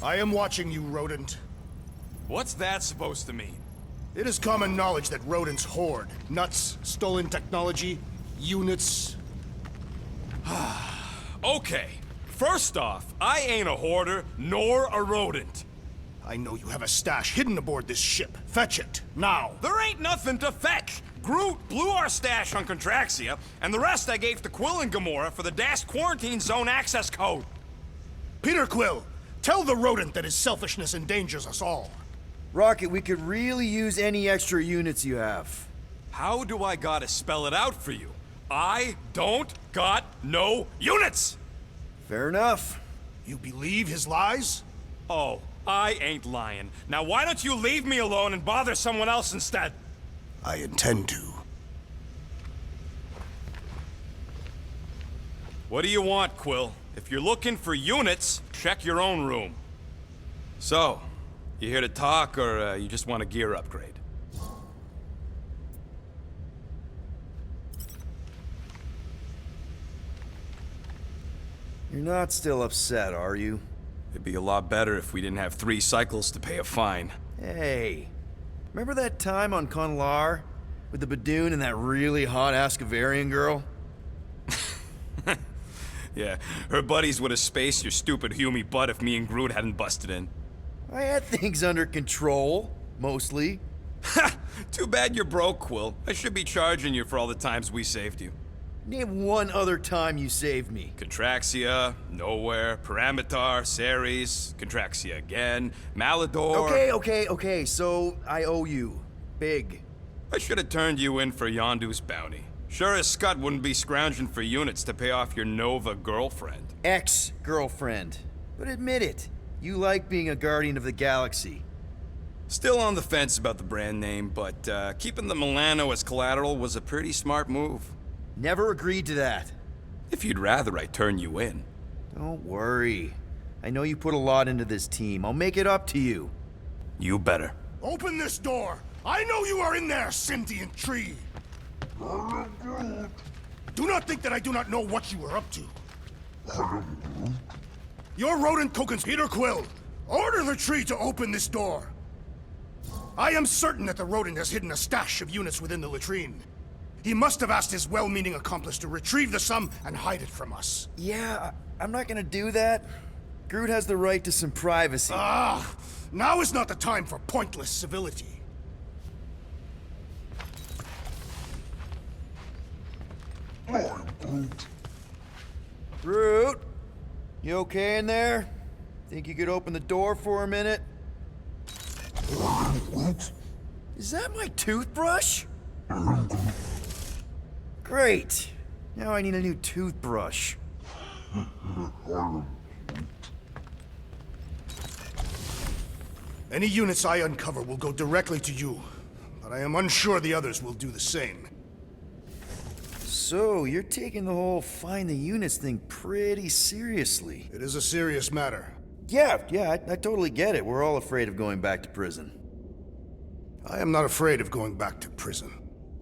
I am watching you, rodent. What's that supposed to mean? It is common knowledge that rodents hoard nuts, stolen technology, units. Okay, first off, I ain't a hoarder nor a rodent. I know you have a stash hidden aboard this ship. Fetch it, now. There ain't nothing to fetch. Groot blew our stash on Contraxia, and the rest I gave to Quill and Gamora for the dash quarantine zone access code. Peter Quill, tell the rodent that his selfishness endangers us all. Rocket, we could really use any extra units you have. How do I gotta spell it out for you? I don't got no units! Fair enough. You believe his lies? Oh, I ain't lying. Now why don't you leave me alone and bother someone else instead? I intend to. What do you want, Quill? If you're looking for units, check your own room. So, you here to talk, or you just want a gear upgrade? You're not still upset, are you? It'd be a lot better if we didn't have 3 cycles to pay a fine. Hey, remember that time on Conlar with the Badoon and that really hot Ascavarian girl? Yeah, her buddies would have spaced your stupid Humy butt if me and Groot hadn't busted in. I had things under control, mostly. Ha! Too bad you're broke, Quill. I should be charging you for all the times we saved you. Name one other time you saved me. Contraxia, Nowhere, Paramitar, Ceres, Contraxia again, Malador... Okay, so I owe you. Big. I should have turned you in for Yondu's bounty. Sure as Scott wouldn't be scrounging for units to pay off your Nova girlfriend. Ex-girlfriend. But admit it, you like being a guardian of the galaxy. Still on the fence about the brand name, but keeping the Milano as collateral was a pretty smart move. Never agreed to that. If you'd rather I turn you in. Don't worry. I know you put a lot into this team. I'll make it up to you. You better. Open this door! I know you are in there, sentient tree! Do not think that I do not know what you are up to. Your rodent Kokens Peter Quill, order the tree to open this door. I am certain that the rodent has hidden a stash of units within the latrine. He must have asked his well-meaning accomplice to retrieve the sum and hide it from us. Yeah, I'm not gonna do that. Groot has the right to some privacy. Now is not the time for pointless civility. Groot, you okay in there? Think you could open the door for a minute? Is that my toothbrush? Great. Now I need a new toothbrush. Any units I uncover will go directly to you, but I am unsure the others will do the same. So, you're taking the whole find the units thing pretty seriously. It is a serious matter. Yeah, I totally get it. We're all afraid of going back to prison. I am not afraid of going back to prison.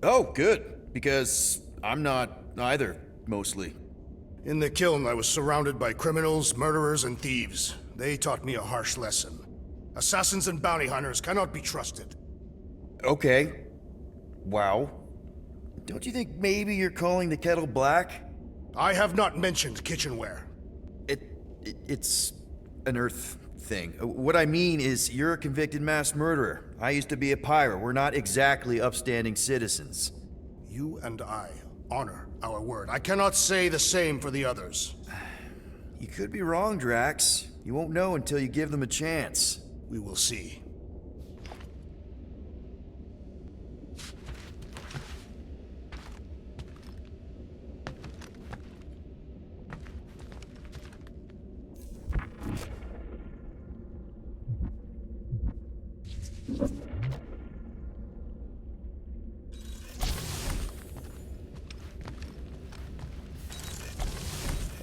Oh, good. Because I'm not either, mostly. In the kiln, I was surrounded by criminals, murderers, and thieves. They taught me a harsh lesson. Assassins and bounty hunters cannot be trusted. Okay. Wow. Don't you think maybe you're calling the kettle black? I have not mentioned kitchenware. It's an Earth thing. What I mean is, you're a convicted mass murderer. I used to be a pirate. We're not exactly upstanding citizens. You and I honor our word. I cannot say the same for the others. You could be wrong, Drax. You won't know until you give them a chance. We will see.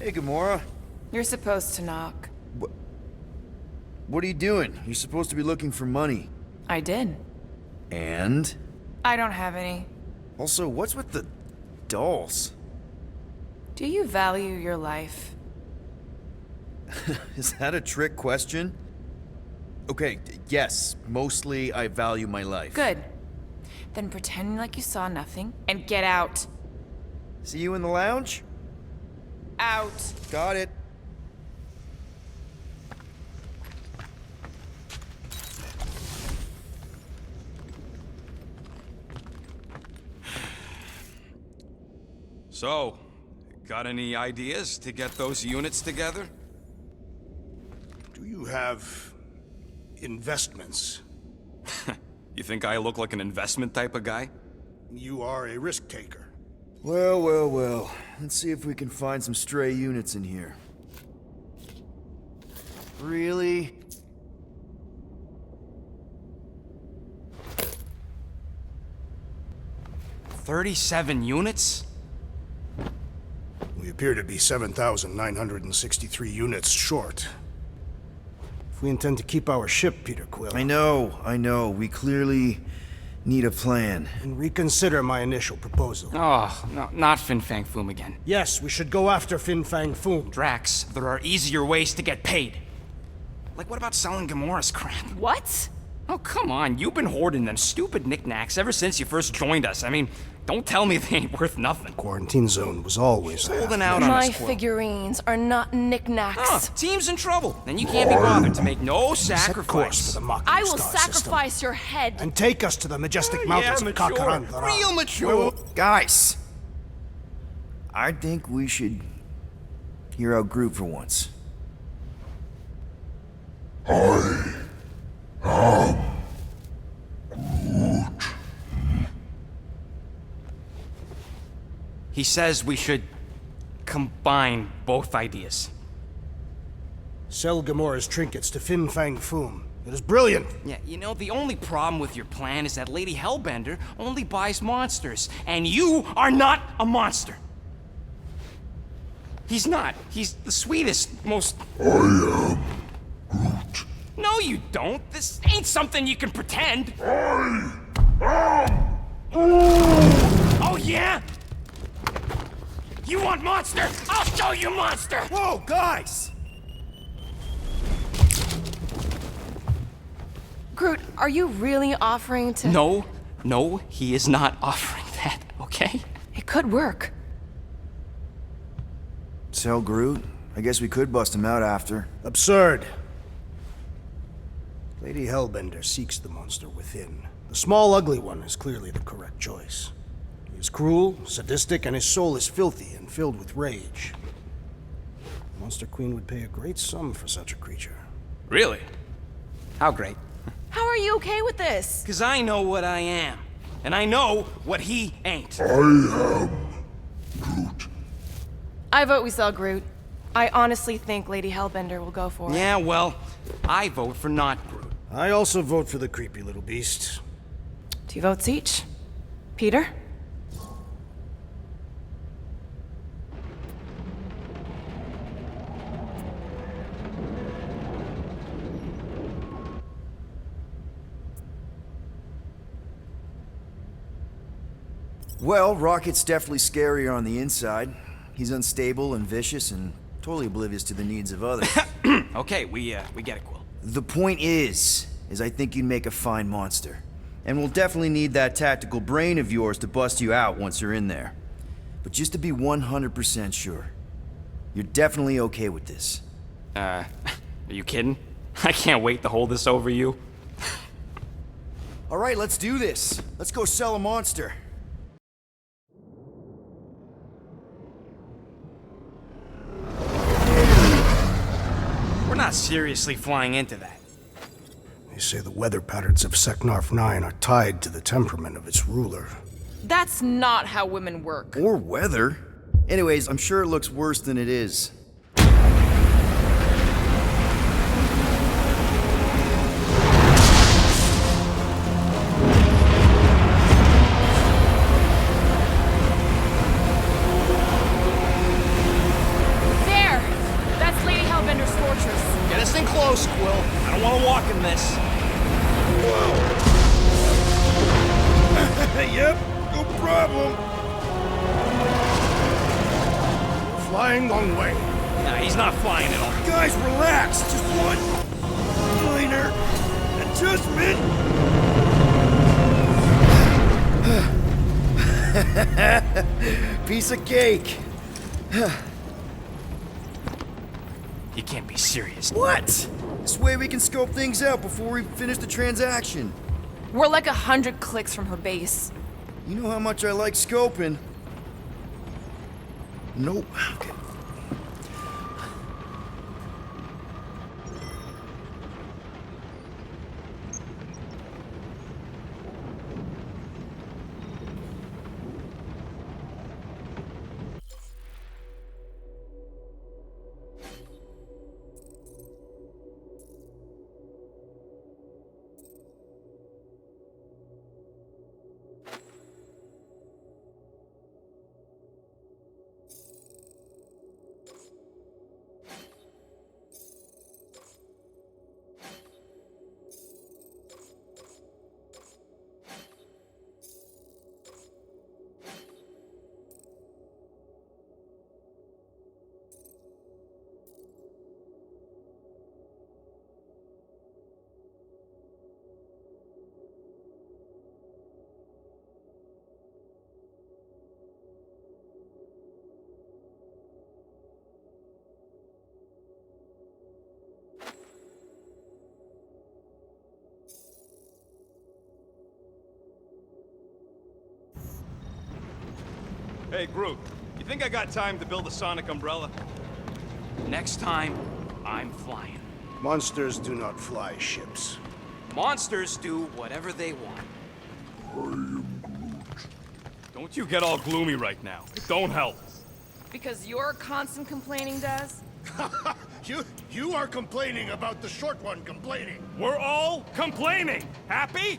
Hey, Gamora. You're supposed to knock. What are you doing? You're supposed to be looking for money. I did. And? I don't have any. Also, what's with the dolls? Do you value your life? Is that a trick question? Okay, yes, mostly I value my life. Good. Then pretend like you saw nothing and get out. See you in the lounge? Out. Got it. So, got any ideas to get those units together? Do you have investments? You think I look like an investment type of guy? You are a risk taker. Well. Let's see if we can find some stray units in here. Really? $37 units? We appear to be 7,963 units short. If we intend to keep our ship, Peter Quill, I know. We clearly need a plan. then reconsider my initial proposal. Oh, no, not Fin Fang Foom again. Yes, we should go after Fin Fang Foom. Drax, there are easier ways to get paid. Like, what about selling Gamora's crap? What? Oh, come on, you've been hoarding them stupid knickknacks ever since you first joined us. I mean, don't tell me they ain't worth nothing. Quarantine zone was always there. Holding out on My us, Quill. figurines are not knickknacks. Team's in trouble, and you can't be bothered to make no Set course for sacrifice. the mocking I will star sacrifice system your head. and take us to the majestic mountains of Kakarandara. Real mature. Guys! I think we should hear out Groot for once. He says we should combine both ideas. Sell Gamora's trinkets to Fin Fang Foom. It is brilliant. Yeah, you know, the only problem with your plan is that Lady Hellbender only buys monsters, and you are not a monster. He's not. He's the sweetest, most... I am Groot. No, you don't. This ain't something you can pretend. Oh, yeah? You want monster? I'll show you monster! Whoa, guys! Groot, are you really offering to... No, he is not offering that, okay? It could work. Sell Groot? I guess we could bust him out after. Absurd. Lady Hellbender seeks the monster within. The small, ugly one is clearly the correct choice. He is cruel, sadistic, and his soul is filthy and filled with rage. The Monster Queen would pay a great sum for such a creature. Really? How great. How are you okay with this? Because I know what I am. And I know what he ain't. I vote we sell Groot. I honestly think Lady Hellbender will go for it. Yeah, well, I vote for not Groot. I also vote for the creepy little beast. 2 votes each. Peter? Well, Rocket's definitely scarier on the inside. He's unstable and vicious and totally oblivious to the needs of others. Okay, we get it, Quill. The point is I think you'd make a fine monster. And we'll definitely need that tactical brain of yours to bust you out once you're in there. But just to be 100% sure, you're definitely okay with this. Are you kidding? I can't wait to hold this over you. All right, let's do this. Let's go sell a monster. We're not seriously flying into that. They say the weather patterns of Seknarf 9 are tied to the temperament of its ruler. That's not how women work. Or weather. Anyways, I'm sure it looks worse than it is. There! That's Lady Hellbender's fortress. Get us in close, Quill. I don't want to walk in this. Yep, no problem. Flying long way. Nah, he's not flying at all. Guys, relax. Just one minor there! Adjustment! Piece of cake! You can't be serious. What? This way we can scope things out before we finish the transaction. We're like 100 clicks from her base. You know how much I like scoping. Nope. Okay. Hey, Groot, you think I got time to build a sonic umbrella? Next time, I'm flying. Monsters do not fly ships. Monsters do whatever they want. Don't you get all gloomy right now. It don't help. Because your constant complaining does? You are complaining about the short one complaining. We're all complaining. Happy?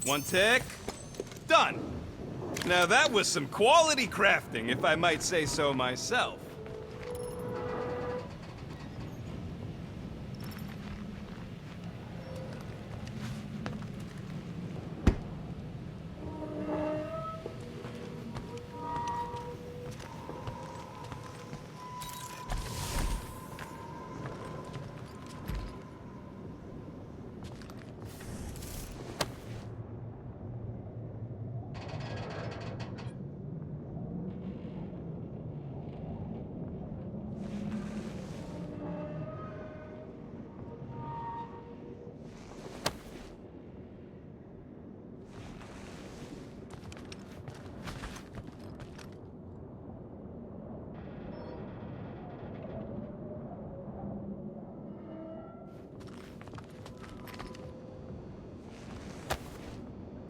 One tick. Done. Now that was some quality crafting, if I might say so myself.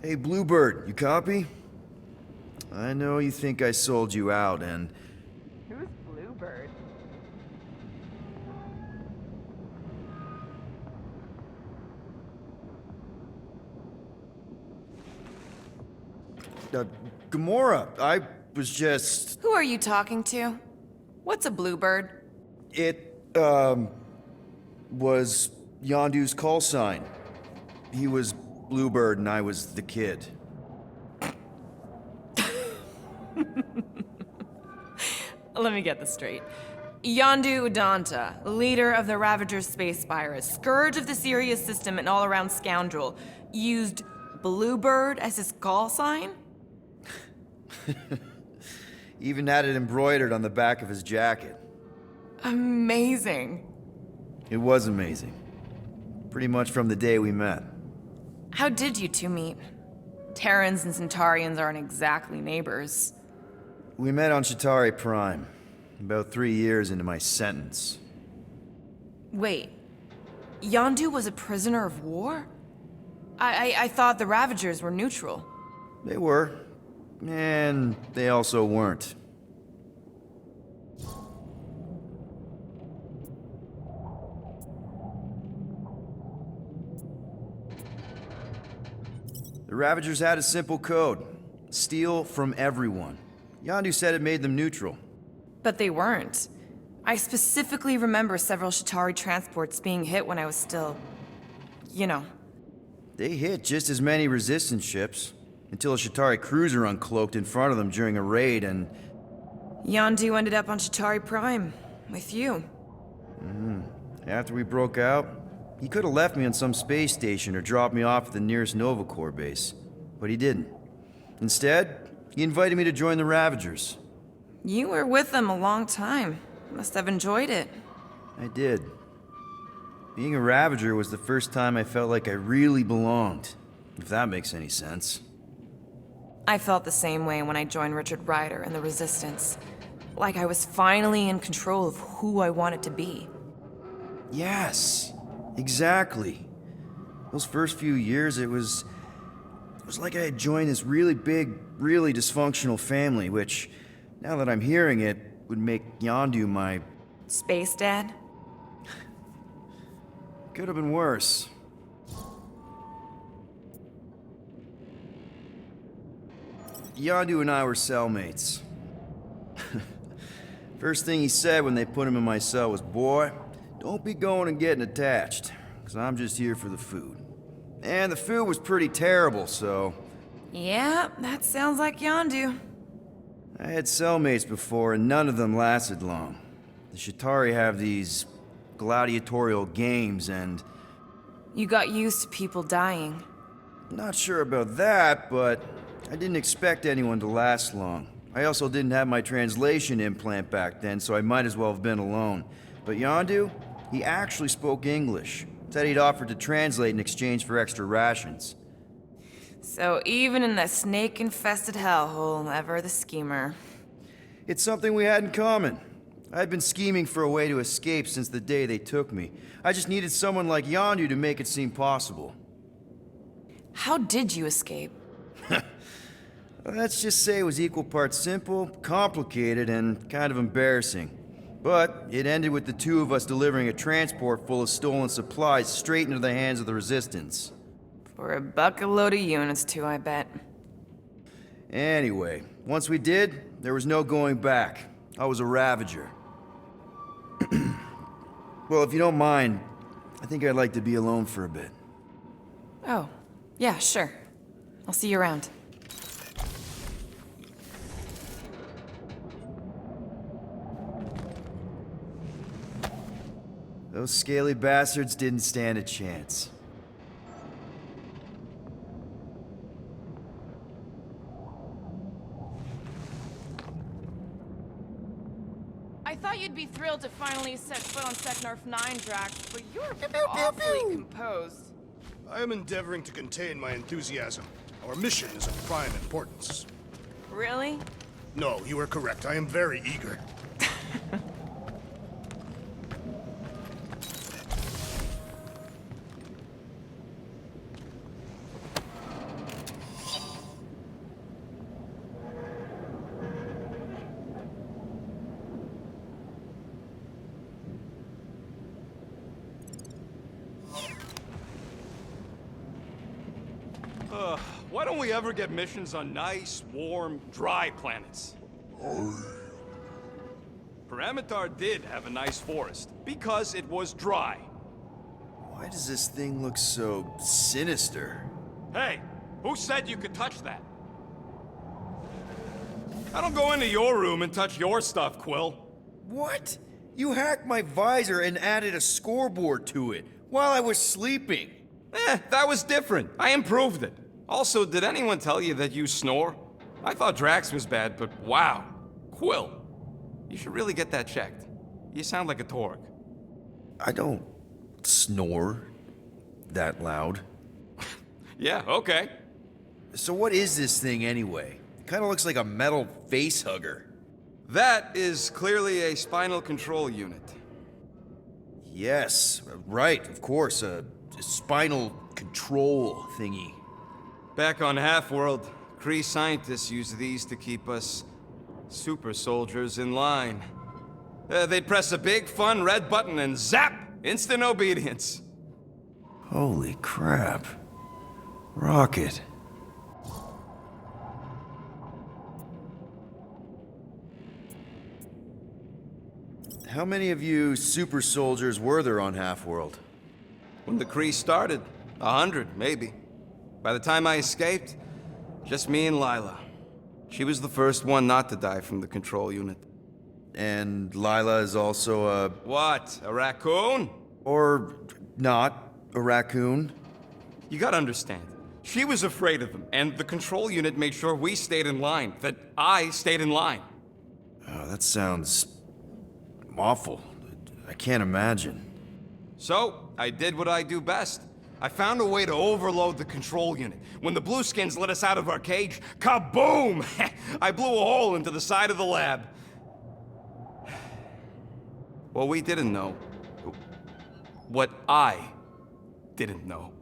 Hey, Bluebird, you copy? I know you think I sold you out, and... Who's Bluebird? Gamora, I was just... Who are you talking to? What's a Bluebird? It, was Yondu's call sign. He was Bluebird and I was the kid. Let me get this straight. Yondu Udanta, leader of the Ravager's space virus, scourge of the Sirius system and all-around scoundrel, used Bluebird as his call sign? Even had it embroidered on the back of his jacket. Amazing. It was amazing. Pretty much from the day we met. How did you two meet? Terrans and Centaurians aren't exactly neighbors. We met on Chitauri Prime, about 3 years into my sentence. Wait, Yondu was a prisoner of war? I thought the Ravagers were neutral. They were. And they also weren't. The Ravagers had a simple code. Steal from everyone. Yondu said it made them neutral. But they weren't. I specifically remember several Chitauri transports being hit when I was still... you know. They hit just as many resistance ships, until a Chitauri cruiser uncloaked in front of them during a raid and... Yondu ended up on Chitauri Prime, with you. After we broke out, he could have left me on some space station or dropped me off at the nearest Nova Corps base. But he didn't. Instead, he invited me to join the Ravagers. You were with them a long time. Must have enjoyed it. I did. Being a Ravager was the first time I felt like I really belonged, if that makes any sense. I felt the same way when I joined Richard Ryder and the Resistance. Like I was finally in control of who I wanted to be. Yes, exactly. Those first few years, it was like I had joined this really big, really dysfunctional family, which, now that I'm hearing it, would make Yondu my... Space Dad? Could have been worse. Yondu and I were cellmates. First thing he said when they put him in my cell was, "Boy, don't be going and getting attached, because I'm just here for the food." And the food was pretty terrible, so... Yeah, that sounds like Yondu. I had cellmates before, and none of them lasted long. The Chitauri have these gladiatorial games, and... You got used to people dying. Not sure about that, but I didn't expect anyone to last long. I also didn't have my translation implant back then, so I might as well have been alone. But Yondu, he actually spoke English. Said he'd offered to translate in exchange for extra rations. So even in that snake-infested hellhole, ever the schemer. It's something we had in common. I'd been scheming for a way to escape since the day they took me. I just needed someone like Yondu to make it seem possible. How did you escape? Let's just say it was equal parts simple, complicated, and kind of embarrassing. But it ended with the two of us delivering a transport full of stolen supplies straight into the hands of the Resistance. For a bucket load of units too, I bet. Anyway, once we did, there was no going back. I was a Ravager. Well, if you don't mind, I think I'd like to be alone for a bit. Oh, yeah, sure. I'll see you around. Those scaly bastards didn't stand a chance. I thought you'd be thrilled to finally set foot on Seknarf 9, Drax, but you're awfully composed. I am endeavoring to contain my enthusiasm. Our mission is of prime importance. Really? No, you are correct. I am very eager. Why don't we ever get missions on nice, warm, dry planets? Paramitar did have a nice forest, because it was dry. Why does this thing look so sinister? Hey, who said you could touch that? I don't go into your room and touch your stuff, Quill. What? You hacked my visor and added a scoreboard to it while I was sleeping. That was different. I improved it. Also, did anyone tell you that you snore? I thought Drax was bad, but wow. Quill, you should really get that checked. You sound like a Torg. I don't snore that loud. Yeah, okay. So what is this thing anyway? It kind of looks like a metal face hugger. That is clearly a spinal control unit. Yes, right, of course, a spinal control thingy? Back on Half-World, Kree scientists use these to keep us super soldiers in line. They'd press a big, fun red button and zap! Instant obedience. Holy crap. Rocket. How many of you super soldiers were there on Half-World? When the Kree started, 100, maybe. By the time I escaped, just me and Lila. She was the first one not to die from the control unit. And Lila is also a... What? A raccoon? Or not a raccoon? You gotta understand. She was afraid of them, and the control unit made sure we stayed in line, that I stayed in line. Oh, that sounds... awful. I can't imagine. So, I did what I do best. I found a way to overload the control unit. When the Blueskins let us out of our cage, kaboom! I blew a hole into the side of the lab. What we didn't know, what I didn't know,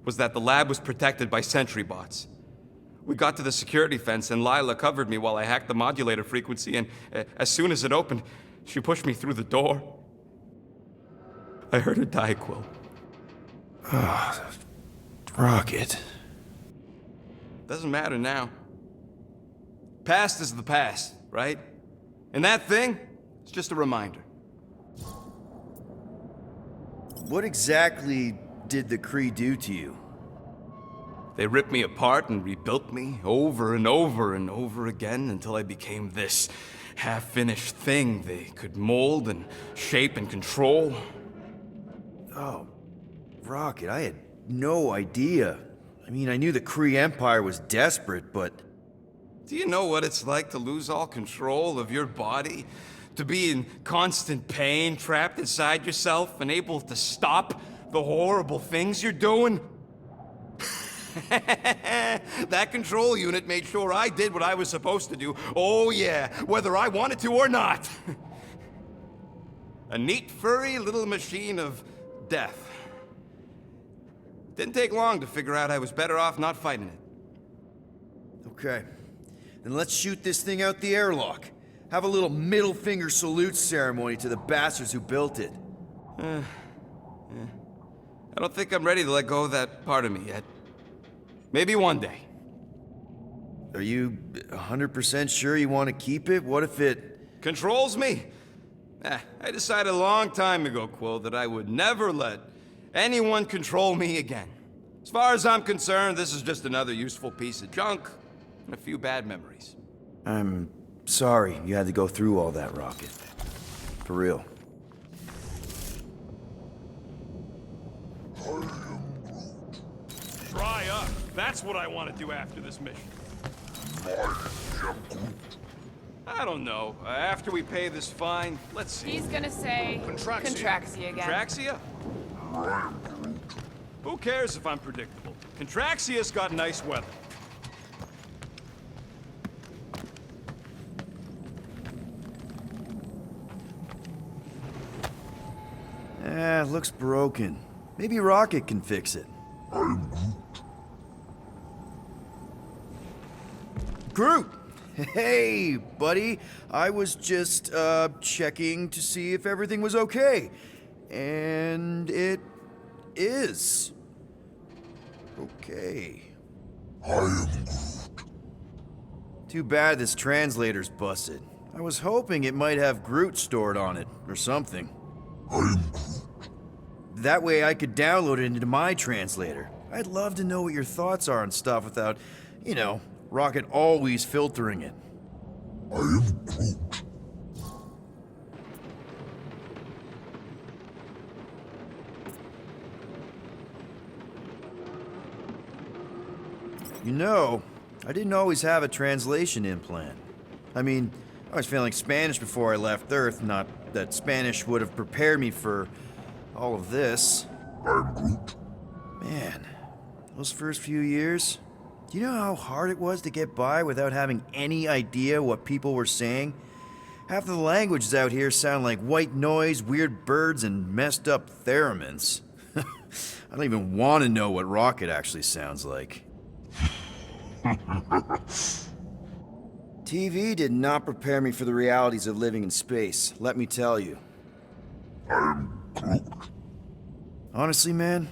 was that the lab was protected by sentry bots. We got to the security fence and Lila covered me while I hacked the modulator frequency, and as soon as it opened, she pushed me through the door. I heard her die, Quill. Rocket. Doesn't matter now. Past is the past, right? And that thing, it's just a reminder. What exactly did the Kree do to you? They ripped me apart and rebuilt me over and over and over again until I became this half-finished thing they could mold and shape and control. Oh, Rocket, I had no idea. I mean, I knew the Kree Empire was desperate, but... Do you know what it's like to lose all control of your body? To be in constant pain, trapped inside yourself, unable to stop the horrible things you're doing? That control unit made sure I did what I was supposed to do. Oh yeah, whether I wanted to or not. A neat, furry little machine of death. Didn't take long to figure out I was better off not fighting it. Okay. Then let's shoot this thing out the airlock. Have a little middle finger salute ceremony to the bastards who built it. I don't think I'm ready to let go of that part of me yet. Maybe one day. Are you 100% sure you want to keep it? What if it... Controls me? I decided a long time ago, Quill, that I would never let anyone control me again. As far as I'm concerned, this is just another useful piece of junk and a few bad memories. I'm sorry you had to go through all that, Rocket. For real. Dry up. That's what I want to do after this mission. I don't know. After we pay this fine, let's see. He's gonna say Contraxia again. Contraxia? Who cares if I'm predictable? Contraxia's got nice weather. Looks broken. Maybe Rocket can fix it. Groot! Hey, buddy. I was just, checking to see if everything was okay. And it is. Okay. I am Groot. Too bad this translator's busted. I was hoping it might have Groot stored on it, or something. I am Groot. That way I could download it into my translator. I'd love to know what your thoughts are on stuff without, you know, Rocket always filtering it. I am Groot. You know, I didn't always have a translation implant. I mean, I was feeling Spanish before I left Earth, not that Spanish would have prepared me for all of this. I am Groot. Man, those first few years, do you know how hard it was to get by without having any idea what people were saying? Half of the languages out here sound like white noise, weird birds, and messed up theremins. I don't even want to know what Rocket actually sounds like. TV did not prepare me for the realities of living in space, let me tell you. I'm Groot. Honestly, man,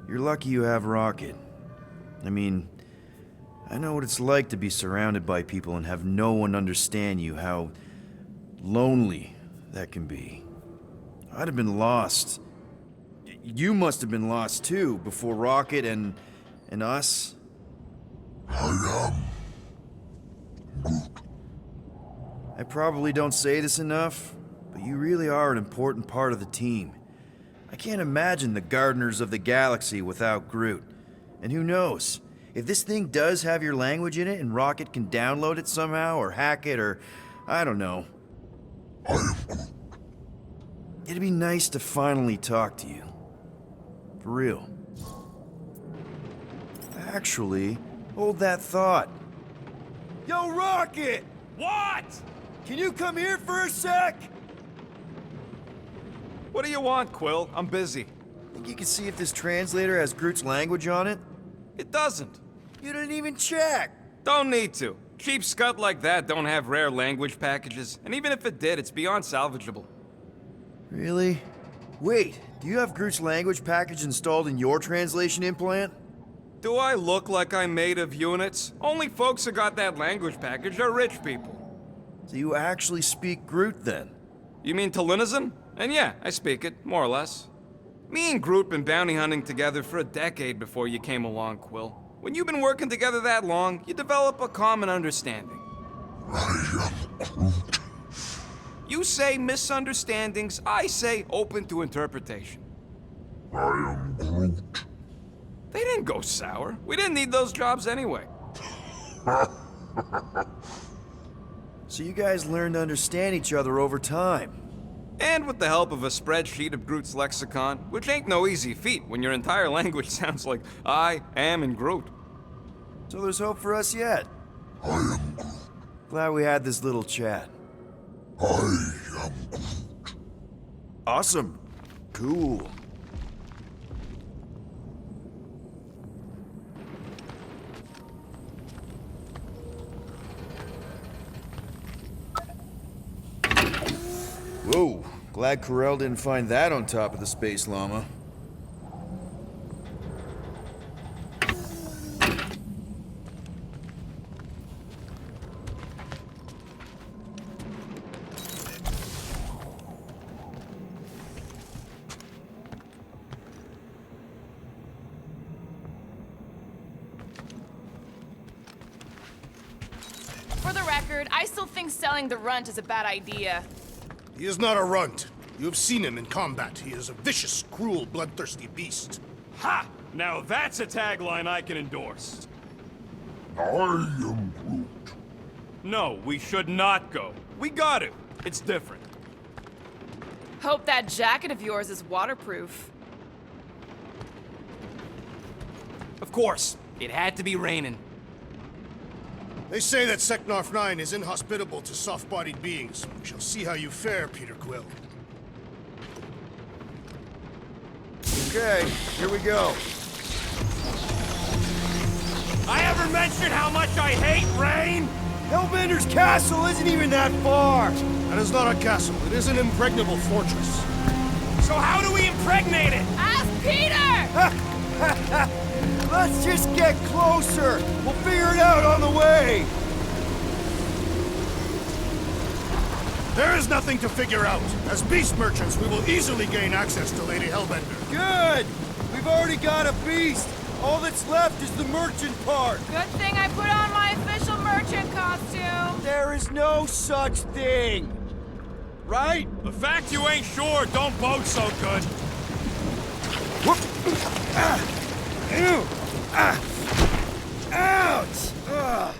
you're lucky you have Rocket. I mean, I know what it's like to be surrounded by people and have no one understand you, how lonely that can be. I'd have been lost. You must have been lost too, before Rocket and us. I am Groot. I probably don't say this enough, but you really are an important part of the team. I can't imagine the Guardians of the Galaxy without Groot. And who knows? If this thing does have your language in it and Rocket can download it somehow or hack it or I don't know. I am Groot. It'd be nice to finally talk to you. For real. Actually, hold that thought. Yo, Rocket! What? Can you come here for a sec? What do you want, Quill? I'm busy. Think you can see if this translator has Groot's language on it? It doesn't. You didn't even check! Don't need to. Cheap scud like that don't have rare language packages, and even if it did, it's beyond salvageable. Really? Wait, do you have Groot's language package installed in your translation implant? Do I look like I'm made of units? Only folks who got that language package are rich people. So you actually speak Groot then? You mean Talinisan? And yeah, I speak it, more or less. Me and Groot been bounty hunting together for a decade before you came along, Quill. When you've been working together that long, you develop a common understanding. I am Groot. You say misunderstandings, I say open to interpretation. I am Groot. They didn't go sour. We didn't need those jobs anyway. So you guys learned to understand each other over time. And with the help of a spreadsheet of Groot's lexicon, which ain't no easy feat when your entire language sounds like I am in Groot. So there's hope for us yet. I am Groot. Glad we had this little chat. I am Groot. Awesome. Cool. Whoa, glad Corel didn't find that on top of the space llama. For the record, I still think selling the runt is a bad idea. He is not a runt. You have seen him in combat. He is a vicious, cruel, bloodthirsty beast. Ha! Now that's a tagline I can endorse. I am Groot. No, we should not go. We got to. It's different. Hope that jacket of yours is waterproof. Of course, it had to be raining. They say that Seknarf 9 is inhospitable to soft-bodied beings. We shall see how you fare, Peter Quill. Okay, here we go. I ever mentioned how much I hate rain? Hellbender's castle isn't even that far! That is not a castle. It is an impregnable fortress. So how do we impregnate it? Ask Peter! Let's just get closer! We'll figure it out on the way! There is nothing to figure out. As beast merchants, we will easily gain access to Lady Hellbender. Good! We've already got a beast! All that's left is the merchant part! Good thing I put on my official merchant costume. There is no such thing! Right? The fact you ain't sure don't bode so good. Ew! Ouch! Ugh.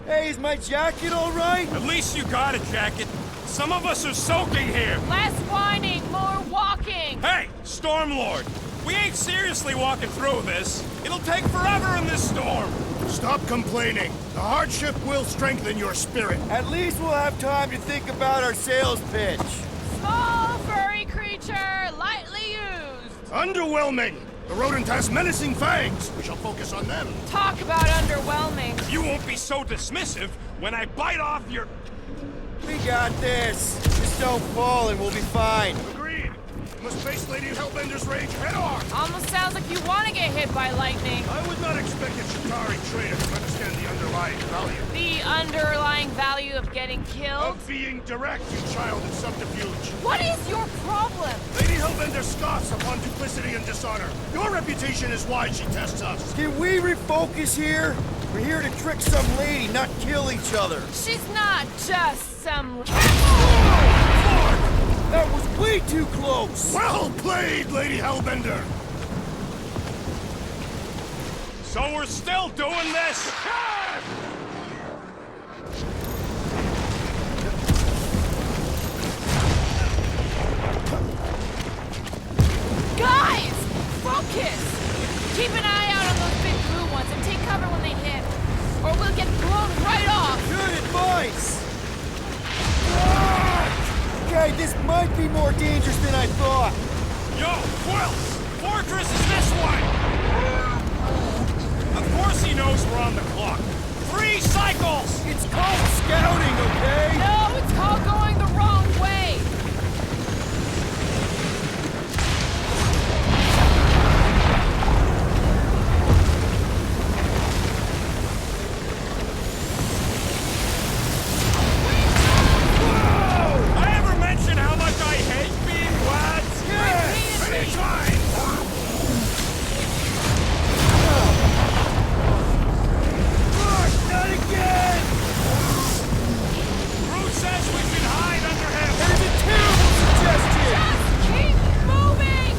Hey, is my jacket all right? At least you got a jacket. Some of us are soaking here. Less whining, more walking. Hey, Stormlord, we ain't seriously walking through this. It'll take forever in this storm. Stop complaining. The hardship will strengthen your spirit. At least we'll have time to think about our sales pitch. Small furry creature, lightly used. Underwhelming! The rodent has menacing fangs. We shall focus on them. Talk about underwhelming. You won't be so dismissive when I bite off your... We got this. Just don't fall and we'll be fine. Agreed. We must face Lady Hellbender's rage head-on. Almost sounds like you want to get hit by lightning. I would not expect a Chitauri trader to understand the underlying value. The underlying value of getting killed? Of being direct, you child of subterfuge. What is your problem? Lady Hellbender scoffs upon duplicity and dishonor. Your reputation is why she tests us. Can we refocus here? We're here to trick some lady, not kill each other. She's not just some... That was way too close! Well played, Lady Hellbender! So we're still doing this? Guys! Focus! Keep an eye out on those big blue ones and take cover when they hit. Or we'll get blown right off! Good advice! Okay, this might be more dangerous than I thought. Yo, Quill! Fortress is this one! Of course he knows we're on the clock. 3 cycles! It's called scouting, okay? No, it's called going the wrong way! How much I hate being wet? Yes! Anytime! Not again! Groot says we can hide under him. That is a terrible suggestion! Just keep moving!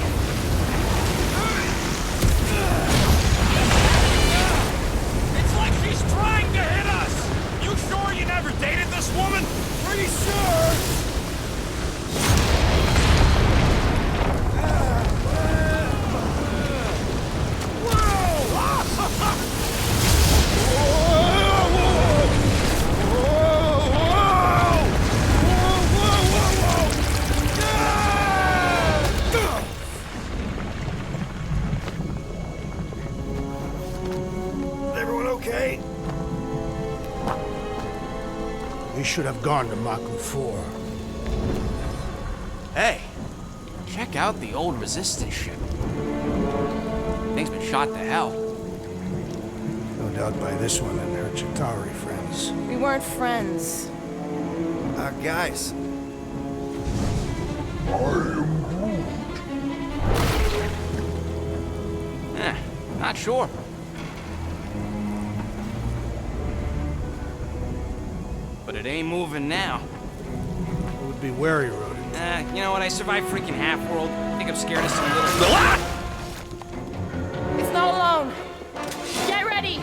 It's like she's trying to hit us. You sure you never dated this woman? Pretty sure! Everyone okay? We should have gone to Maku 4. Hey, check out the old Resistance ship. Thing's been shot to hell. No doubt by this one and her Chitauri friends. We weren't friends. Guys. I am Groot. Not sure. But it ain't moving now. I would be wary, rodent. You know what? I survived freaking Half-World. I think I'm scared of some little... Ah! It's not alone. Get ready!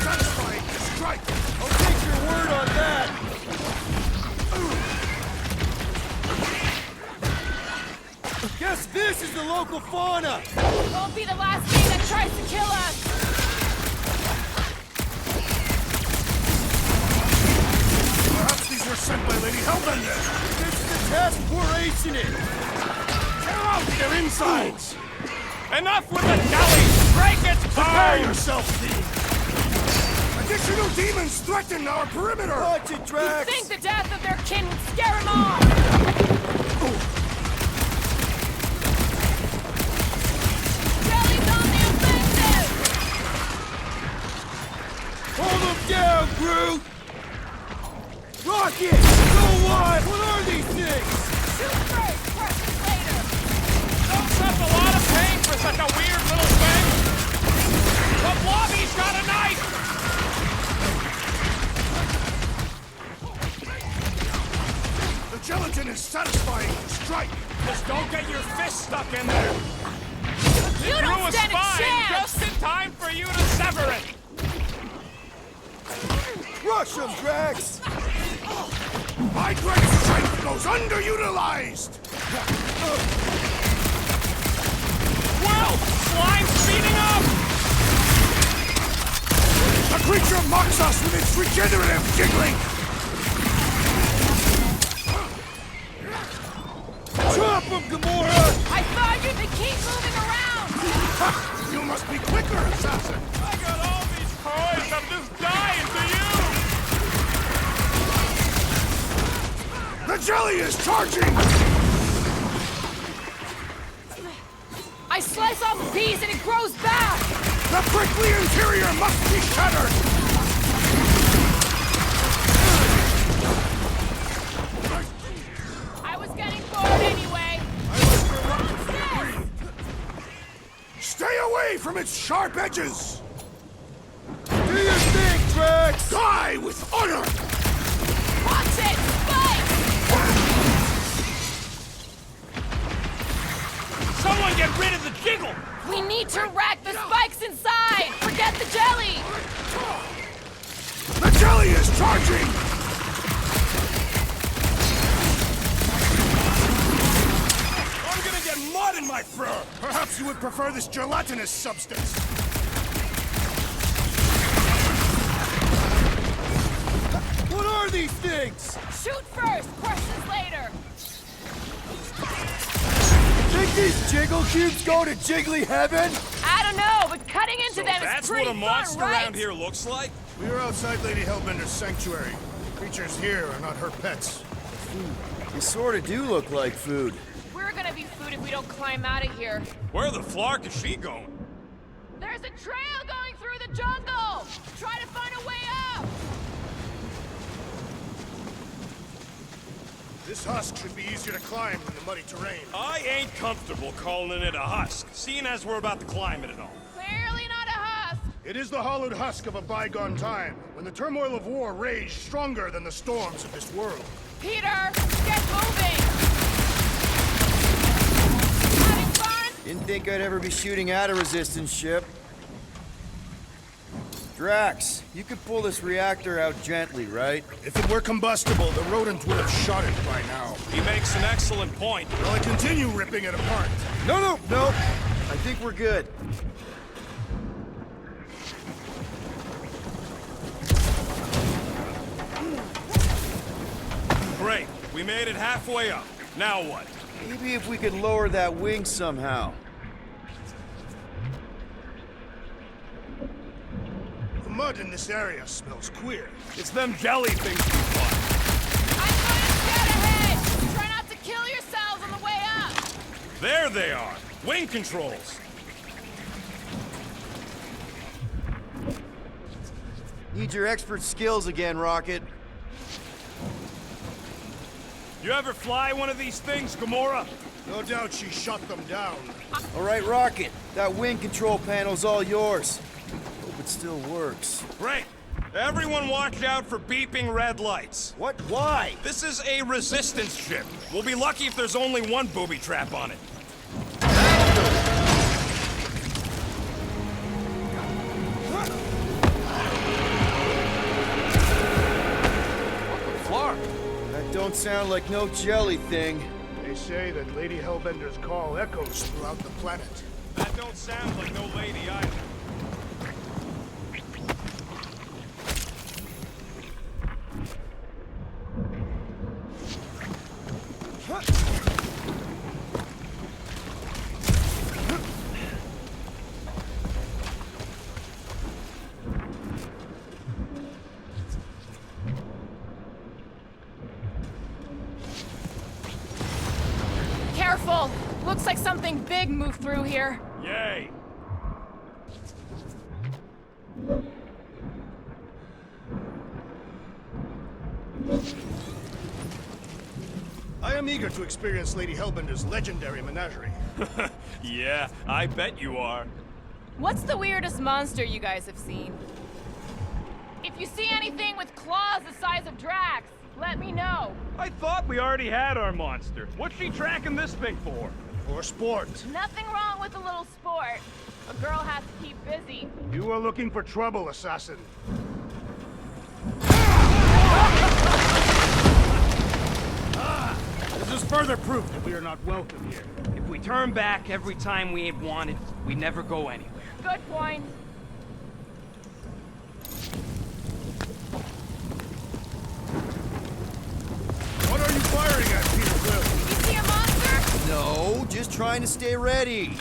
Satisfying to strike! I'll take your word on that! Guess this is the local fauna! Won't be the last thing that tries to kill us! Perhaps these were sent by Lady Hellbender! It's the test, we're acing it! Tear out their insides! Enough with the deli! Break its Prepare bones! yourself, Dean! Additional demons threaten our perimeter! Watch it, You Drax! think the death of their kin would scare them off? Jelly's on the offensive! Hold them down, Groot! Rocket! So what? What are these things? Shoot first, pressure later! Don't accept a lot of pain for such a weird little thing! The Blobby's got a knife! The gelatin is satisfying to strike! Just don't get your fist stuck in there! You Through don't a stand a spine chance! just in time for you to sever it! Rush them, Drax! My great strength goes underutilized! Help! Slime's speeding up! The creature mocks us with its regenerative jiggling! Drop him, Gamora! I thought you'd keep moving around! Ha! You must be quicker, assassin! I got all these toys, I'm just dying for you! The jelly is charging! I slice off a piece and it grows back! The prickly interior must be shattered! I was getting bored anyway! Stay away from its sharp edges! Do your thing, Drax! Die with honor! Watch it! Spike! Someone get rid of the jiggle! We need to rack the spikes inside! Forget the jelly! The jelly is charging! I'm gonna get mud in my fur! Perhaps you would prefer this gelatinous substance. What are these things? Shoot first, questions later! Think these jiggle cubes go to jiggly heaven? I don't know, but cutting into them is That's pretty what a monster fun, right? around here looks like? We are outside Lady Hellbender's sanctuary. Creatures here are not her pets. They sort of do look like food. We're gonna be food if we don't climb out of here. Where the flark is she going? There's a trail going through the jungle! Try to find a way up! This husk should be easier to climb than the muddy terrain. I ain't comfortable calling it a husk, seeing as we're about to climb it and all. Clearly not a husk! It is the hollowed husk of a bygone time, when the turmoil of war raged stronger than the storms of this world. Peter, get moving! Having fun? Didn't think I'd ever be shooting at a resistance ship. Drax, you could pull this reactor out gently, right? If it were combustible, the rodent would have shot it by now. He makes an excellent point. Will I continue ripping it apart? No. I think we're good. Great, we made it halfway up. Now what? Maybe if we could lower that wing somehow. The mud in this area smells queer. It's them jelly things we fought. I'm gonna get ahead! Try not to kill yourselves on the way up! There they are, wing controls. Need your expert skills again, Rocket. You ever fly one of these things, Gamora? No doubt she shut them down. All right, Rocket. That wing control panel's all yours. Hope it still works. Great. Everyone watch out for beeping red lights. What? Why? This is a resistance ship. We'll be lucky if there's only one booby trap on it. Flark. That don't sound like no jelly thing. They say that Lady Hellbender's call echoes throughout the planet. That don't sound like no lady either. Careful! Looks like something big moved through here. Yay. I am eager to experience Lady Hellbender's legendary menagerie. Yeah, I bet you are. What's the weirdest monster you guys have seen? If you see anything with claws the size of Drax, let me know. I thought we already had our monster. What's she tracking this thing for? For sport. Nothing wrong with a little sport. A girl has to keep busy. You are looking for trouble, assassin. This is further proof that we are not welcome here. If we we turn back every time we ain't wanted, we never go anywhere. Good point. What are you firing at, Peter Quill? You see a monster? No, just trying to stay ready.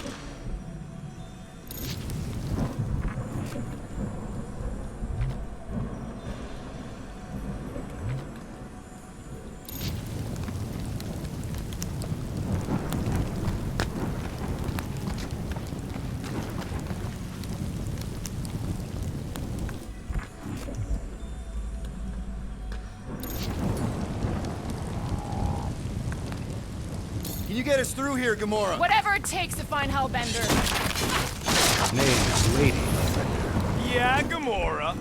Can you get us through here, Gamora? Whatever it takes to find Hellbender. Name is Lady Hellbender. Yeah, Gamora.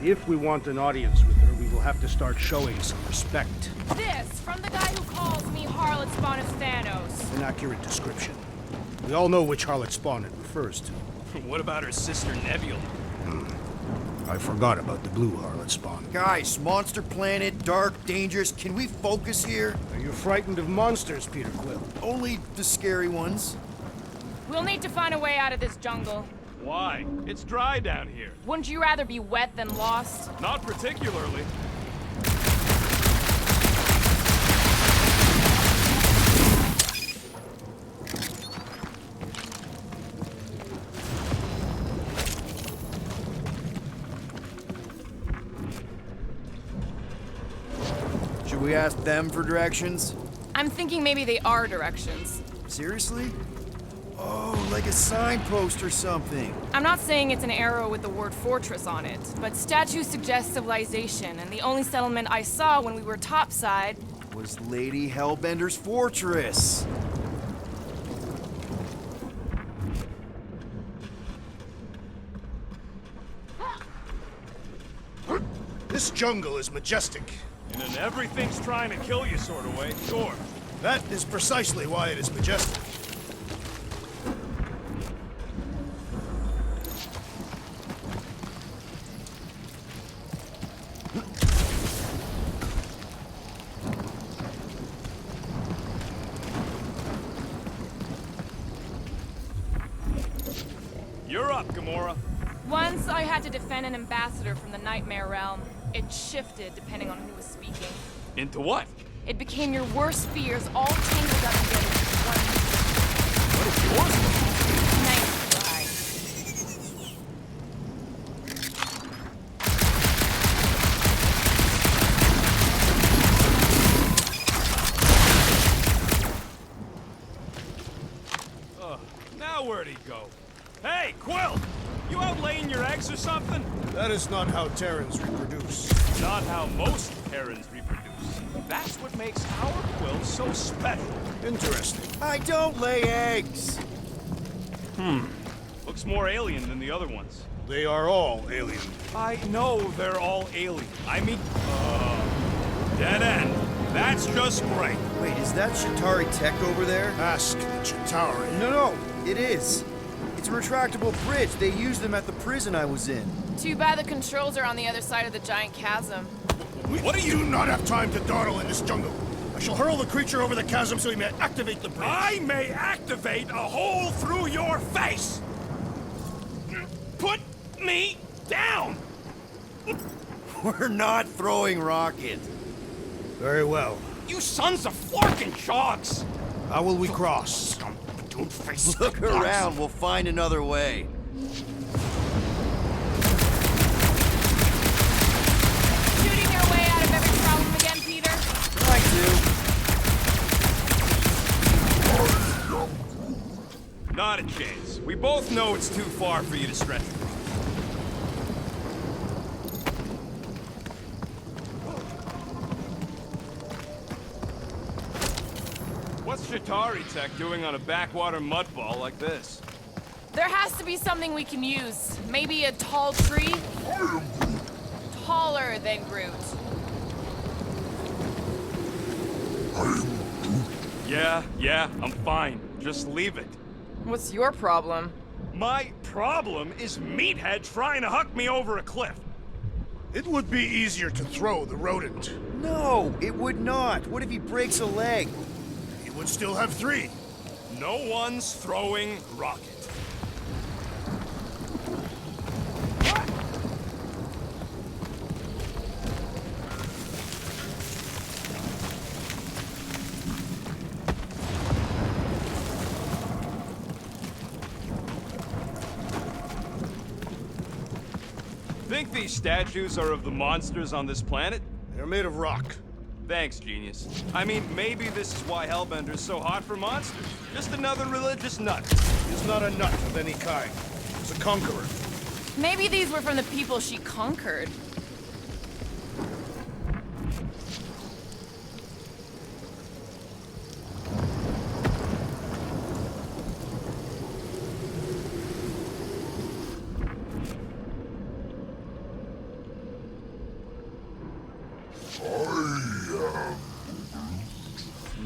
If we want an audience with her, we will have to start showing some respect. This from the guy who calls me Harlot Spawn of Thanos. An accurate description. We all know which harlot spawn it refers to. What about her sister Nebula? I forgot about the blue harlot spawn. Guys, monster planet, dark, dangerous. Can we focus here? Are you frightened of monsters, Peter Quill? Only the scary ones. We'll need to find a way out of this jungle. Why? It's dry down here. Wouldn't you rather be wet than lost? Not particularly. Should we ask them for directions? I'm thinking maybe they are directions. Seriously? Oh, like a signpost or something. I'm not saying it's an arrow with the word fortress on it, but statues suggest civilization, and the only settlement I saw when we were topside Was Lady Hellbender's fortress. This jungle is majestic. In an everything's trying to kill you sort of way, sure. That is precisely why it is majestic. You're up, Gamora. Once I had to defend an ambassador from the Nightmare Realm. It shifted depending on who was speaking. Into what? It became your worst fears all tangled up together into one. What is yours? Nice try. Now where'd he go? Hey, Quill! You out laying your eggs or something? That is not how Terrans reproduce. Not how most Terrans reproduce. That's what makes our Quill so special. Interesting. I don't lay eggs. Looks more alien than the other ones. They are all alien. I know they're all alien. I mean, dead end. That's just great. Wait, is that Shatari tech over there? Ask the Chitauri. No, it is. It's a retractable bridge. They used them at the prison I was in. Too bad the controls are on the other side of the giant chasm. We do not have time to dawdle in this jungle. I shall hurl the creature over the chasm so he may activate the bridge. I may activate a hole through your face! Put me down! We're not throwing rockets. Very well. You sons of forking shogs! How will we cross? Don't face Look around. We'll find another way. Shooting your way out of every problem again, Peter? Try to. Not a chance. We both know it's too far for you to stretch. What's Shatari tech doing on a backwater mudball like this? There has to be something we can use. Maybe a tall tree? Taller than Groot. Yeah, I'm fine. Just leave it. What's your problem? My problem is Meathead trying to huck me over a cliff. It would be easier to throw the rodent. No, it would not. What if he breaks a leg? He would still have 3. No one's throwing Rocket. Think these statues are of the monsters on this planet? They're made of rock. Thanks, genius. I mean, maybe this is why Hellbender's so hot for monsters. Just another religious nut. He's not a nut of any kind. He's a conqueror. Maybe these were from the people she conquered.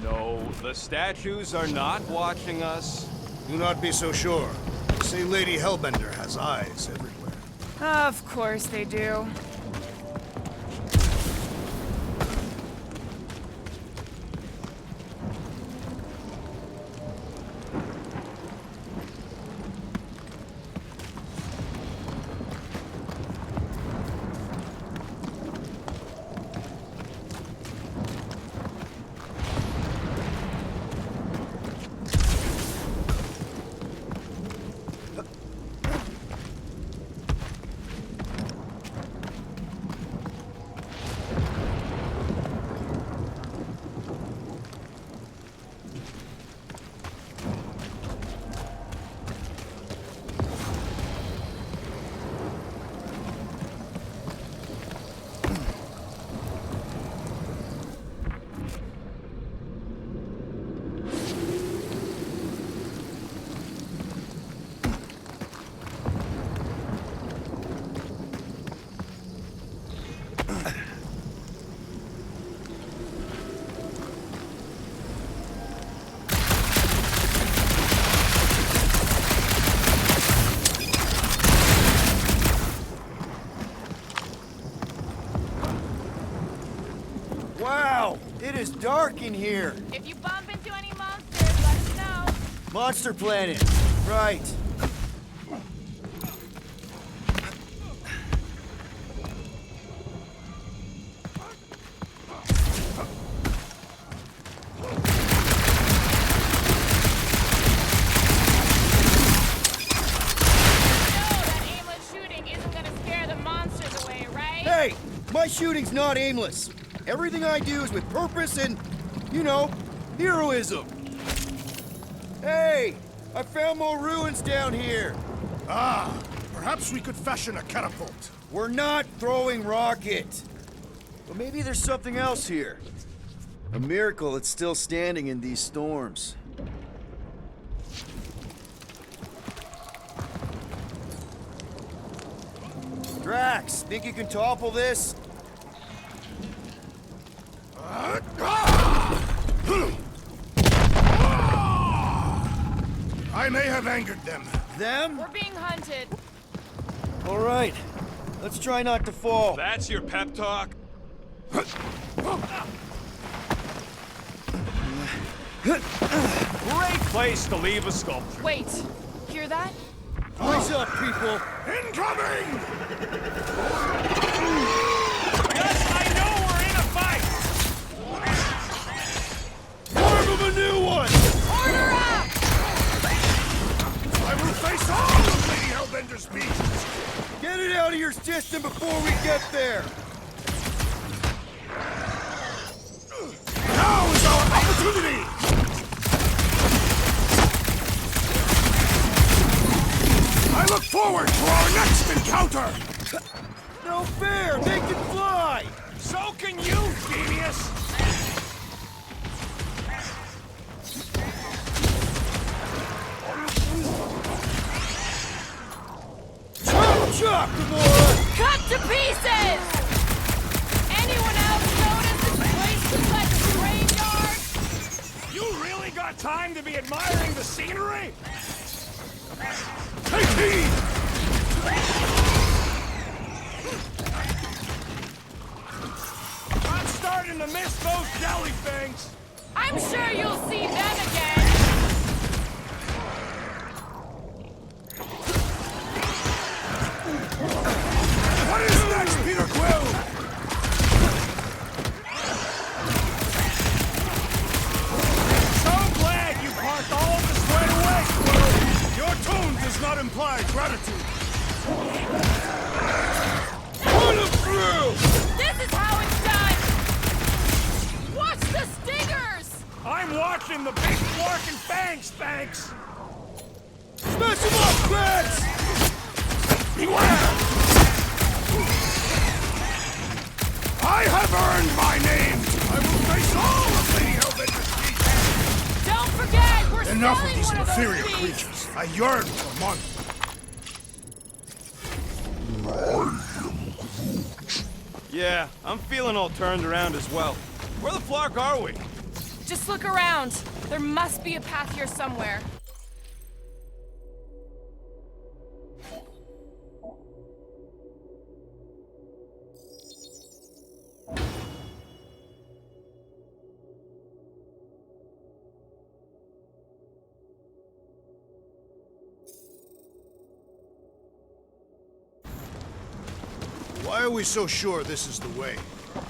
No, the statues are not watching us. Do not be so sure. They say Lady Hellbender has eyes everywhere. Of course they do. Wow! It is dark in here! If you bump into any monsters, let us know. Monster Planet! Right. Hey! My shooting's not aimless. Everything I do is with purpose and, you know, heroism. Hey! I found more ruins down here. Ah, perhaps we could fashion a catapult. We're not throwing Rocket. But maybe there's something else here. A miracle that's still standing in these storms. Drax, think you can topple this? I may have angered them. Them? We're being hunted. All right. Let's try not to fall. That's your pep talk? Great place to leave a sculpture. Wait, hear that? Eyes up, people! Incoming! Yes, I know we're in a fight! Form of a new one! Order up! I will face all of Lady Hellbender's beasts! Get it out of your system before we get there! Now is our opportunity! I look forward to our next encounter! No fair! They can fly! So can you, genius! Chop, Gamora! Cut to pieces! Anyone else notice this place looks like a graveyard? You really got time to be admiring the scenery? Take heed! I'm starting to miss those jelly things. I'm sure you'll see them again. I'm watching the big fork and fangs, thanks! Smash him up, Drax! Beware! I have earned my name! I will face all of Lady Hellbender's beasts! Don't forget, we're Enough of selling these one of those inferior beasts. creatures. I yearn for money. Yeah, I'm feeling all turned around as well. Where the flark are we? Just look around. There must be a path here somewhere. Why are we so sure this is the way?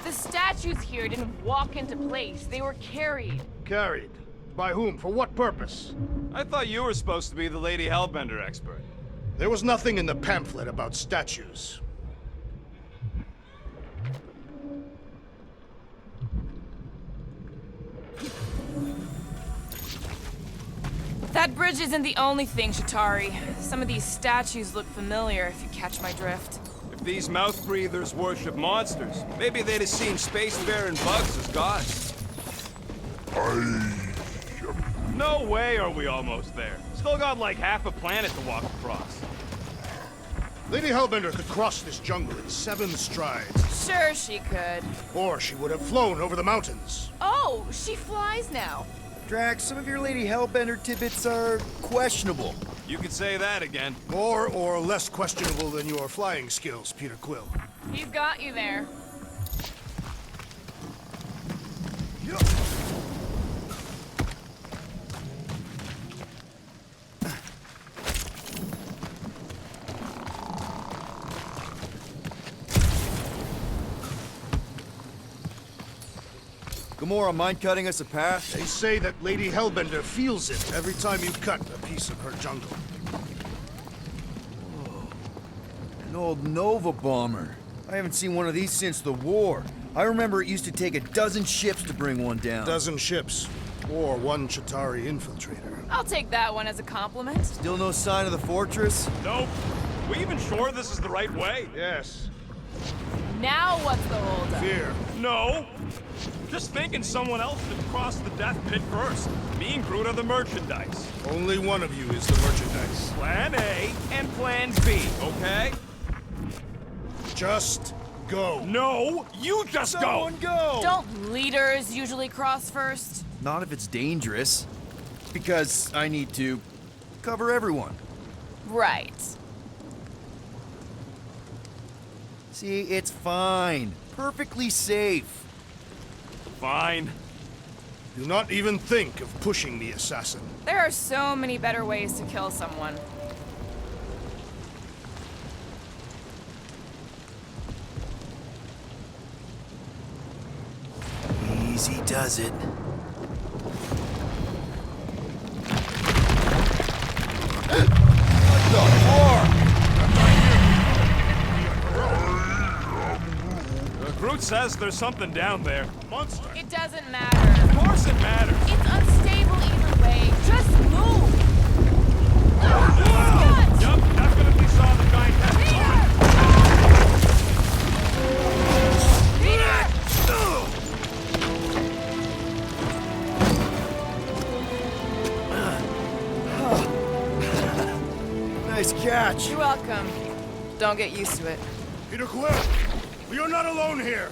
The statues here didn't walk into place. They were carried. Carried. By whom? For what purpose? I thought you were supposed to be the Lady Hellbender expert. There was nothing in the pamphlet about statues. That bridge isn't the only thing, Shatari. Some of these statues look familiar, if you catch my drift. If these mouth breathers worship monsters, maybe they'd have seen spacefaring bugs as gods. No way are we almost there. Still got like half a planet to walk across. Lady Hellbender could cross this jungle in 7 strides. Sure she could. Or she would have flown over the mountains. Oh, she flies now. Drax, some of your Lady Hellbender tidbits are questionable. You could say that again. More or less questionable than your flying skills, Peter Quill. He's got you there. Gamora, mind cutting us a path? They say that Lady Hellbender feels it every time you cut a piece of her jungle. An old Nova bomber. I haven't seen one of these since the war. I remember it used to take a dozen ships to bring one down. 12 ships. Or 1 Chitauri infiltrator. I'll take that one as a compliment. Still no sign of the fortress? Nope. We even sure this is the right way? Yes. Now what's the holdup? Fear. No. Just thinking someone else should cross the death pit first. Me and Groot are the merchandise. Only one of you is the merchandise. Plan A and Plan B, okay? Just go. No, you just Someone go! Don't leaders usually cross first? Not if it's dangerous. Because I need to cover everyone. Right. See, it's fine. Perfectly safe. Fine. Do not even think of pushing the assassin. There are so many better ways to kill someone. Easy does it. Groot says there's something down there. Monster. It doesn't matter. Of course it matters. It's unstable either way. Just move! Yup, definitely saw the giant head. Nice catch. You're welcome. Don't get used to it. Peter Quill, we are not alone here.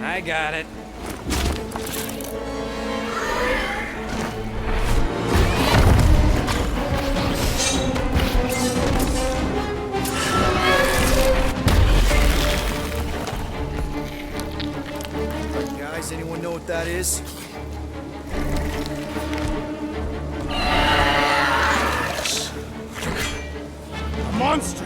I got it. Guys, anyone know what that is? A monster.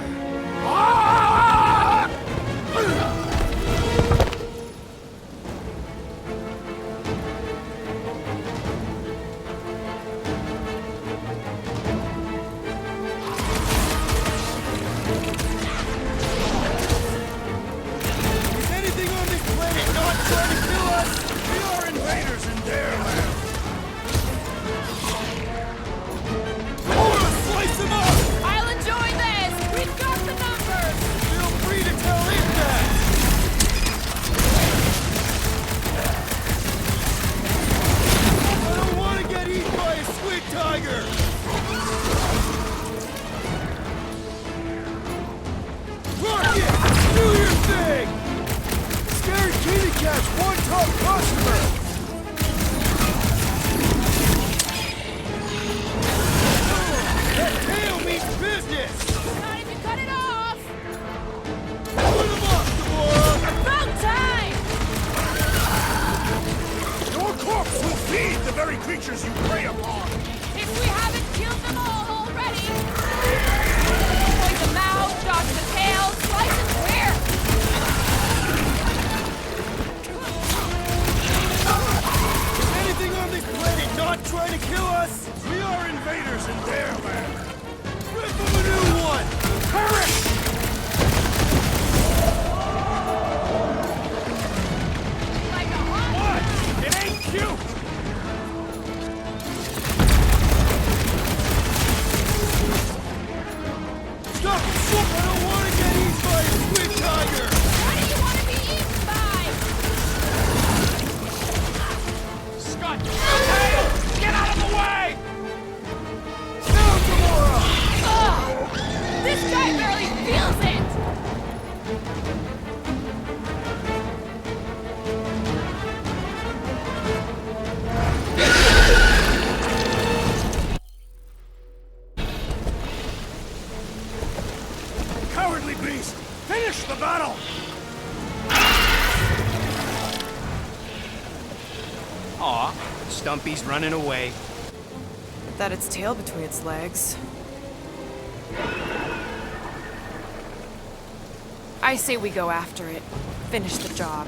Is anything on this planet not trying to kill creatures you prey upon! If we haven't killed them all already! Point the mouth, dodge the tail, slice its hair! Anything on this planet not trying to kill us? We are invaders in their land! Good for the new one! Perish! Like a hot... What? It ain't cute! Stop! I don't want to get eaten by a squid tiger! What do you want to be eaten by? Scott! Tail! Get out of the way! Now, Gamora! Ugh! This guy barely feels it! Cowardly beast! Finish the battle! Aw, Stumpy's running away. That its tail between its legs. I say we go after it. Finish the job.